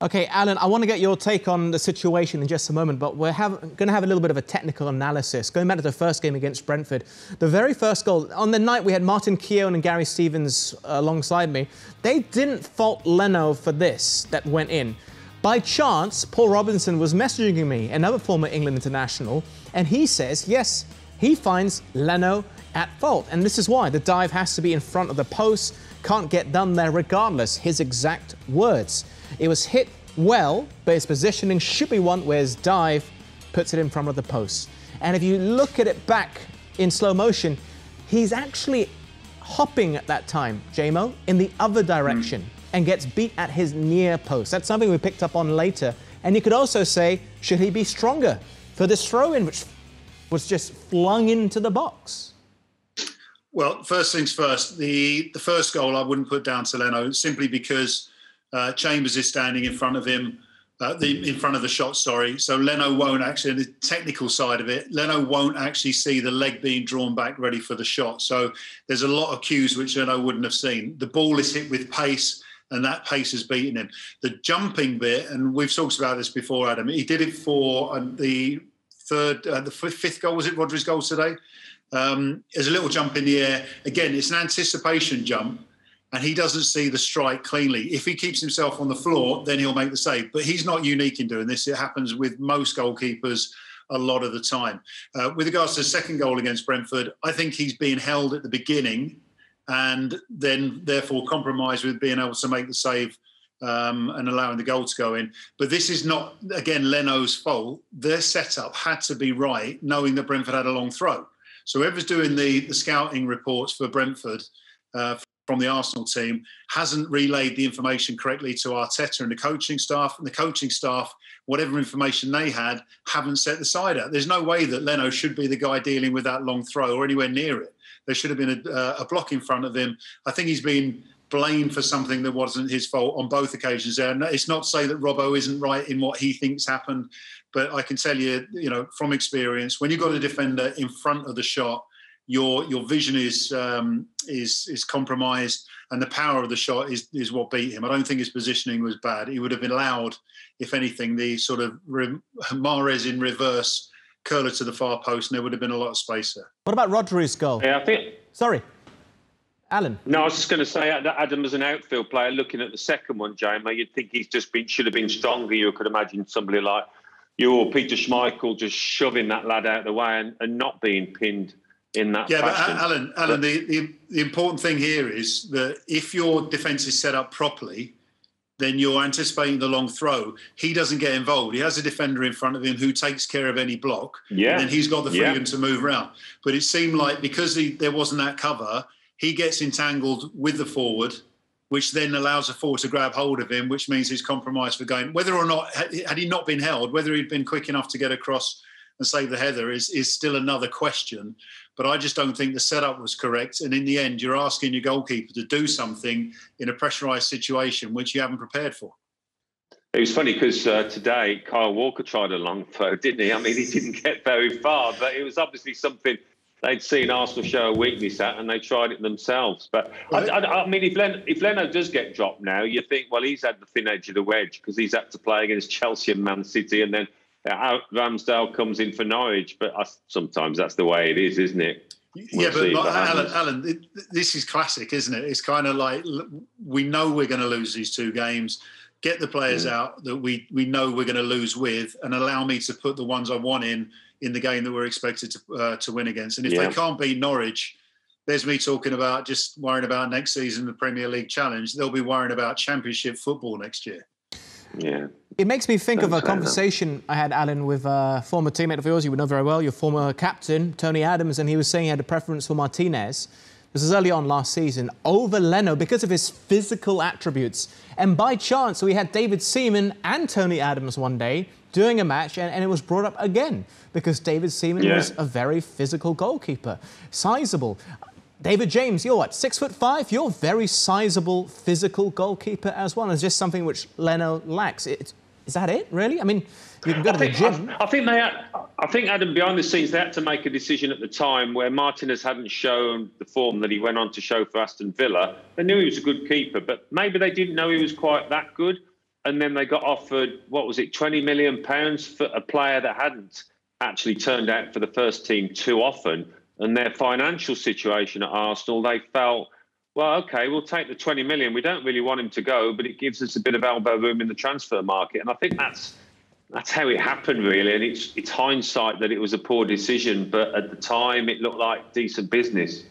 Okay, Alan, I want to get your take on the situation in just a moment, but we're going to have a little bit of a technical analysis. Going back to the first game against Brentford, the very first goal, on the night we had Martin Keown and Gary Stevens alongside me, they didn't fault Leno for this that went in. By chance, Paul Robinson was messaging me, another former England international, and he says, yes, he finds Leno at fault. And this is why. The dive has to be in front of the post, can't get done there regardless, his exact words. It was hit well, but his positioning should be one where his dive puts it in front of the post. And if you look at it back in slow motion, he's actually hopping at that time, JMO, in the other direction and gets beat at his near post. That's something we picked up on later. And you could also say, should he be stronger for this throw-in, which was just flung into the box? Well, first things first, the first goal I wouldn't put down to Leno simply because Chambers is standing in front of him, in front of the shot, sorry. So Leno won't actually, the technical side of it, Leno won't actually see the leg being drawn back ready for the shot. So there's a lot of cues which Leno wouldn't have seen. The ball is hit with pace, and that pace has beaten him. The jumping bit, and we've talked about this before, Adam, he did it for the fifth goal, was it Rodri's goal today? There's a little jump in the air. Again, it's an anticipation jump, and he doesn't see the strike cleanly. If he keeps himself on the floor, then he'll make the save. But he's not unique in doing this. It happens with most goalkeepers a lot of the time. With regards to the second goal against Brentford, I think he's being held at the beginning and then therefore compromised with being able to make the save and allowing the goal to go in. But this is not, again, Leno's fault. Their setup had to be right, knowing that Brentford had a long throw. So whoever's doing the scouting reports for Brentford from the Arsenal team hasn't relayed the information correctly to Arteta and the coaching staff. And the coaching staff, whatever information they had, haven't set the side out. There's no way that Leno should be the guy dealing with that long throw or anywhere near it. There should have been a block in front of him. I think he's been blamed for something that wasn't his fault on both occasions there. And it's not to say that Robbo isn't right in what he thinks happened, but I can tell you, from experience, when you've got a defender in front of the shot, your vision is compromised, and the power of the shot is what beat him. I don't think his positioning was bad. He would have allowed, if anything, the sort of Mahrez in reverse curler to the far post, and there would have been a lot of space there. What about Rodri's goal? Yeah, I think. Sorry, Alan. No, I was just going to say that Adam, as an outfield player, looking at the second one, Jamie, you'd think he's should have been stronger. You could imagine somebody like you or Peter Schmeichel just shoving that lad out of the way and not being pinned in that fashion. But Alan, the important thing here is that if your defence is set up properly, then you're anticipating the long throw. He doesn't get involved. He has a defender in front of him who takes care of any block, and then he's got the freedom to move around. But it seemed like because there wasn't that cover, he gets entangled with the forward, which then allows the forward to grab hold of him, which means he's compromised for going. Whether or not, had he not been held, whether he'd been quick enough to get across and save the header is still another question. But I just don't think the setup was correct. And in the end, you're asking your goalkeeper to do something in a pressurised situation which you haven't prepared for. It was funny because today Kyle Walker tried a long throw, didn't he? I mean, he didn't get very far, but it was obviously something they'd seen Arsenal show a weakness at, and they tried it themselves. But I mean, if Leno does get dropped now, you think, well, he's had the thin edge of the wedge because he's had to play against Chelsea and Man City, and then Ramsdale comes in for Norwich. But sometimes that's the way it is, isn't it? Alan, this is classic, isn't it? It's kind of like, we know we're going to lose these two games. Get the players out that we know we're going to lose with, and allow me to put the ones I want in the game that we're expected to win against. And if they can't beat Norwich, there's me talking about just worrying about next season, the Premier League Challenge. They'll be worrying about Championship football next year. Yeah. It makes me think of a conversation I had, Alan, with a former teammate of yours you would know very well, your former captain, Tony Adams, and he was saying he had a preference for Martinez. This was early on last season, over Leno because of his physical attributes. And by chance, we had David Seaman and Tony Adams one day doing a match, and it was brought up again because David Seaman was a very physical goalkeeper, sizable. David James, you're what, 6'5"? You're a very sizable physical goalkeeper as well. It's just something which Leno lacks. Is that it, really? I mean, you can go to the gym. I think Adam, behind the scenes, they had to make a decision at the time where Martinez hadn't shown the form that he went on to show for Aston Villa. They knew he was a good keeper, but maybe they didn't know he was quite that good. and then they got offered, what was it, £20 million for a player that hadn't actually turned out for the first team too often. And their financial situation at Arsenal, they felt, well, OK, we'll take the 20 million. We don't really want him to go, but it gives us a bit of elbow room in the transfer market. And I think that's how it happened, really. And it's hindsight that it was a poor decision. But at the time, it looked like decent business.